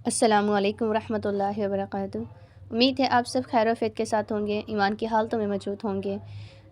السلام علیکم ورحمۃ اللہ وبرکاتہ۔ امید ہے آپ سب خیر و عافیت کے ساتھ ہوں گے، ایمان کی حالتوں میں موجود ہوں گے۔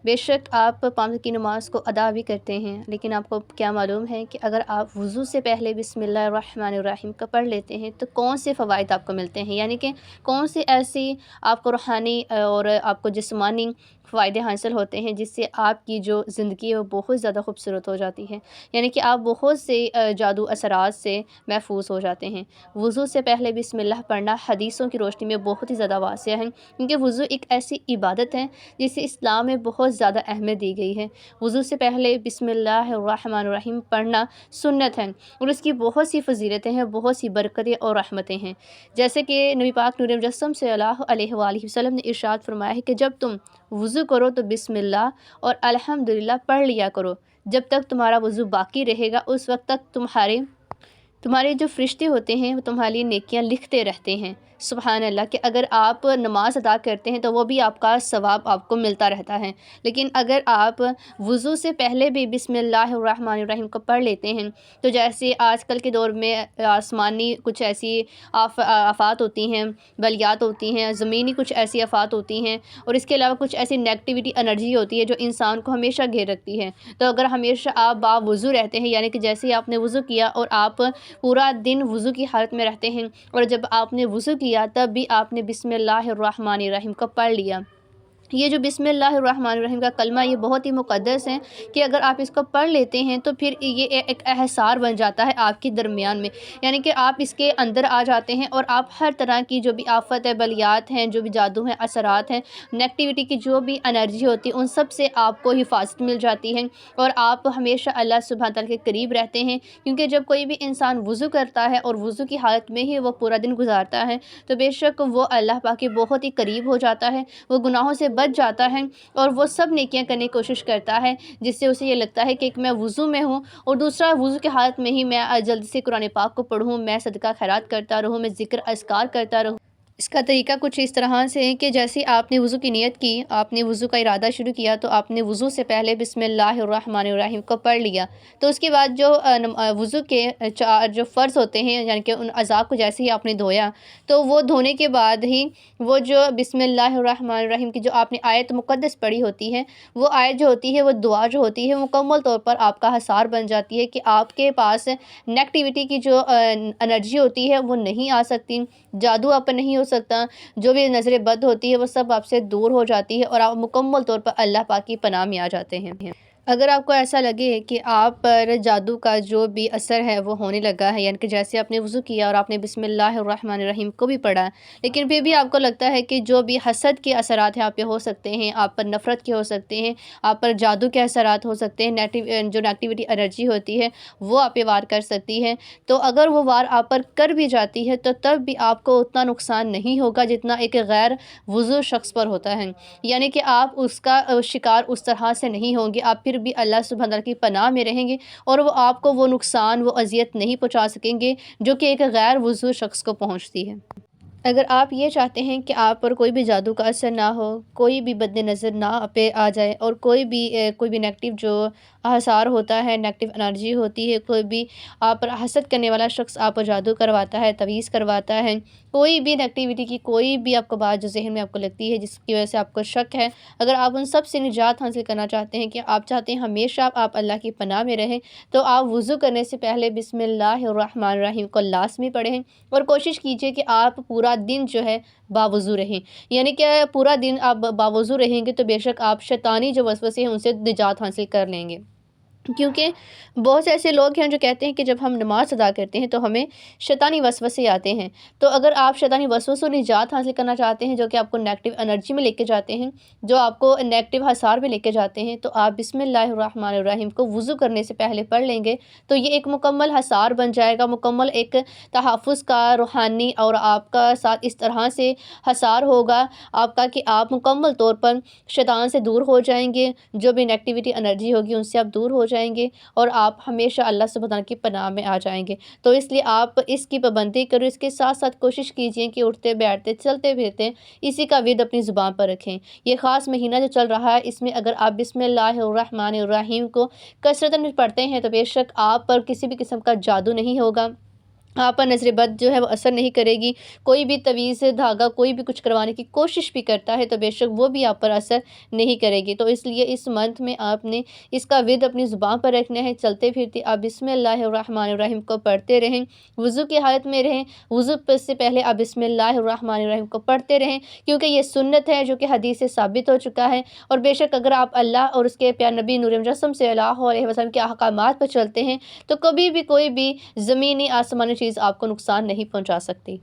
بے شک آپ 5 کی نماز کو ادا بھی کرتے ہیں، لیکن آپ کو کیا معلوم ہے کہ اگر آپ وضو سے پہلے بسم اللہ الرحمن الرحیم کا پڑھ لیتے ہیں تو کون سے فوائد آپ کو ملتے ہیں، یعنی کہ کون سے ایسی آپ کو روحانی اور آپ کو جسمانی فائدے حاصل ہوتے ہیں جس سے آپ کی جو زندگی ہے وہ بہت زیادہ خوبصورت ہو جاتی ہے، یعنی کہ آپ بہت سے جادو اثرات سے محفوظ ہو جاتے ہیں۔ وضو سے پہلے بسم اللہ پڑھنا حدیثوں کی روشنی میں بہت ہی زیادہ واسع ہے، کیونکہ وضو ایک ایسی عبادت ہے جسے اسلام میں بہت زیادہ اہمیت دی گئی ہے۔ وضو سے پہلے بسم اللہ الرحمن الرحیم پڑھنا سنت ہے اور اس کی بہت سی فضیلتیں ہیں، بہت سی برکتیں اور رحمتیں ہیں، جیسے کہ نبی پاک نور مجسم صلی اللہ علیہ وآلہ وسلم نے ارشاد فرمایا ہے کہ جب تم وضو کرو تو بسم اللہ اور الحمدللہ پڑھ لیا کرو، جب تک تمہارا وضو باقی رہے گا اس وقت تک تمہارے جو فرشتے ہوتے ہیں وہ تمہارے لیے نیکیاں لکھتے رہتے ہیں۔ سبحان اللہ، کہ اگر آپ نماز ادا کرتے ہیں تو وہ بھی آپ کا ثواب آپ کو ملتا رہتا ہے، لیکن اگر آپ وضو سے پہلے بھی بسم اللہ الرحمن الرحیم کو پڑھ لیتے ہیں تو جیسے آج کل کے دور میں آسمانی کچھ ایسی آفات ہوتی ہیں، بلیات ہوتی ہیں، زمینی کچھ ایسی آفات ہوتی ہیں، اور اس کے علاوہ کچھ ایسی نیگیٹیوٹی انرجی ہوتی ہے جو انسان کو ہمیشہ گھیر رکھتی ہے۔ تو اگر ہمیشہ آپ باوضو رہتے ہیں، یعنی کہ جیسے آپ نے وضو کیا اور آپ پورا دن وضو کی حالت میں رہتے ہیں اور جب آپ نے وضو کیا تب بھی آپ نے بسم اللہ الرحمن الرحیم کو پڑھ لیا، یہ جو بسم اللہ الرحمن الرحیم کا کلمہ یہ بہت ہی مقدس ہے کہ اگر آپ اس کو پڑھ لیتے ہیں تو پھر یہ ایک احسار بن جاتا ہے آپ کے درمیان میں، یعنی کہ آپ اس کے اندر آ جاتے ہیں اور آپ ہر طرح کی جو بھی آفت ہے، بلیات ہیں، جو بھی جادو ہیں، اثرات ہیں، نیگیٹیوٹی کی جو بھی انرجی ہوتی ہے ان سب سے آپ کو حفاظت مل جاتی ہے اور آپ ہمیشہ اللہ سبحانہ تعالیٰ کے قریب رہتے ہیں، کیونکہ جب کوئی بھی انسان وضو کرتا ہے اور وضو کی حالت میں ہی وہ پورا دن گزارتا ہے تو بے شک وہ اللہ پاک کے بہت ہی قریب ہو جاتا ہے، وہ گناہوں سے بچ جاتا ہے اور وہ سب نیکیاں کرنے کی کوشش کرتا ہے جس سے اسے یہ لگتا ہے کہ ایک میں وضو میں ہوں اور دوسرا وضو کی حالت میں ہی میں جلدی سے قرآن پاک کو پڑھوں، میں صدقہ خیرات کرتا رہوں، میں ذکر اذکار کرتا رہوں۔ اس کا طریقہ کچھ اس طرح سے ہے کہ جیسے آپ نے وضو کی نیت کی، آپ نے وضو کا ارادہ شروع کیا تو آپ نے وضو سے پہلے بسم اللہ الرحمن الرحیم کو پڑھ لیا، تو اس کے بعد جو وضو کے جو فرض ہوتے ہیں، یعنی کہ ان اعضاء کو جیسے ہی آپ نے دھویا تو وہ دھونے کے بعد ہی وہ جو بسم اللہ الرحمن الرحیم کی جو آپ نے آیت مقدس پڑھی ہوتی ہے، وہ آیت جو ہوتی ہے، وہ دعا جو ہوتی ہے مکمل طور پر آپ کا حصار بن جاتی ہے کہ آپ کے پاس نیگیٹیوٹی کی جو انرجی ہوتی ہے وہ نہیں آ سکتی، جادو آپ پر نہیں ہو سکتا، جو بھی نظر بد ہوتی ہے وہ سب آپ سے دور ہو جاتی ہے اور آپ مکمل طور پر اللہ پاک کی پناہ میں آ جاتے ہیں۔ اگر آپ کو ایسا لگے کہ آپ پر جادو کا جو بھی اثر ہے وہ ہونے لگا ہے، یعنی کہ جیسے آپ نے وضو کیا اور آپ نے بسم اللہ الرحمن الرحیم کو بھی پڑھا، لیکن پھر بھی آپ کو لگتا ہے کہ جو بھی حسد کے اثرات ہیں آپ پہ ہو سکتے ہیں، آپ پر نفرت کے ہو سکتے ہیں، آپ پر جادو کے اثرات ہو سکتے ہیں، جو نیگیٹیوٹی انرجی ہوتی ہے وہ آپ پہ وار کر سکتی ہے، تو اگر وہ وار آپ پر کر بھی جاتی ہے تو تب بھی آپ کو اتنا نقصان نہیں ہوگا جتنا ایک غیر وضو شخص پر ہوتا ہے، یعنی کہ آپ اس کا شکار اس طرح سے نہیں ہوں گے، آپ پھر بھی اللہ سبحانہ تعالیٰ کی پناہ میں رہیں گے اور وہ آپ کو وہ نقصان، وہ اذیت نہیں پہنچا سکیں گے جو کہ ایک غیر وضو شخص کو پہنچتی ہے۔ اگر آپ یہ چاہتے ہیں کہ آپ پر کوئی بھی جادو کا اثر نہ ہو، کوئی بھی بد نظر نہ پہ آ جائے اور کوئی بھی نیگیٹو جو آثار ہوتا ہے، نیگیٹو انرجی ہوتی ہے، کوئی بھی آپ پر حسد کرنے والا شخص آپ پر جادو کرواتا ہے، تعویذ کرواتا ہے، کوئی بھی نیگیٹیوٹی کی کوئی بھی آپ کو بات جو ذہن میں آپ کو لگتی ہے جس کی وجہ سے آپ کو شک ہے، اگر آپ ان سب سے نجات حاصل کرنا چاہتے ہیں کہ آپ چاہتے ہیں ہمیشہ آپ اللہ کی پناہ میں رہیں، تو آپ وضو کرنے سے پہلے بسم اللہ الرحمن الرحیم کو لازمی پڑھیں اور کوشش کیجئے کہ آپ پورا دن جو ہے باوضو رہیں، یعنی کہ پورا دن آپ باوضو رہیں گے تو بے شک آپ شیطانی جو وسوسے ہیں ان سے نجات حاصل کر لیں گے، کیونکہ بہت سے ایسے لوگ ہیں جو کہتے ہیں کہ جب ہم نماز ادا کرتے ہیں تو ہمیں شیطانی وسوسے آتے ہیں، تو اگر آپ شیطانی وسوسوں سے نجات حاصل کرنا چاہتے ہیں جو کہ آپ کو نیگیٹو انرجی میں لے کے جاتے ہیں، جو آپ کو نیگیٹو حصار میں لے کے جاتے ہیں، تو آپ بسم اللہ الرحمن الرحیم کو وضو کرنے سے پہلے پڑھ لیں گے تو یہ ایک مکمل حصار بن جائے گا، مکمل ایک تحفظ کا روحانی اور آپ کا ساتھ اس طرح سے حصار ہوگا آپ کا کہ آپ مکمل طور پر شیطان سے دور ہو جائیں گے، جو بھی نیگیٹیوٹی انرجی ہوگی ان سے آپ دور ہو جائیں گے اور آپ ہمیشہ اللہ سبحانہ تعالیٰ کی پناہ میں آ جائیں گے۔ تو اس لیے آپ اس کی پابندی کرو، اس کے ساتھ ساتھ کوشش کیجئے کہ اٹھتے بیٹھتے چلتے پھرتے اسی کا ورد اپنی زبان پر رکھیں۔ یہ خاص مہینہ جو چل رہا ہے، اس میں اگر آپ بسم اللہ الرحمن الرحیم کو کثرت پڑھتے ہیں تو بے شک آپ پر کسی بھی قسم کا جادو نہیں ہوگا، آپ پر نظر بد جو ہے وہ اثر نہیں کرے گی۔ کوئی بھی تویز دھاگا کوئی بھی کچھ کروانے کی کوشش بھی کرتا ہے تو بے شک وہ بھی آپ پر اثر نہیں کرے گی۔ تو اس لیے اس منتھ میں آپ نے اس کا ورد اپنی زبان پر رکھنا ہے، چلتے پھرتے آپ بسم اللہ الرحمن الرحیم کو پڑھتے رہیں، وضو کی حالت میں رہیں، وضو سے پہلے آپ بسم اللہ الرحمن الرحیم کو پڑھتے رہیں، کیونکہ یہ سنت ہے جو کہ حدیث سے ثابت ہو چکا ہے۔ اور بے شک اگر آپ اللہ اور اس کے پیارے نبی نور مجسم صلی اللہ علیہ وسلم کے احکامات پر چلتے ہیں تو کبھی بھی کوئی بھی زمینی آسمانی چیز آپ کو نقصان نہیں پہنچا سکتی۔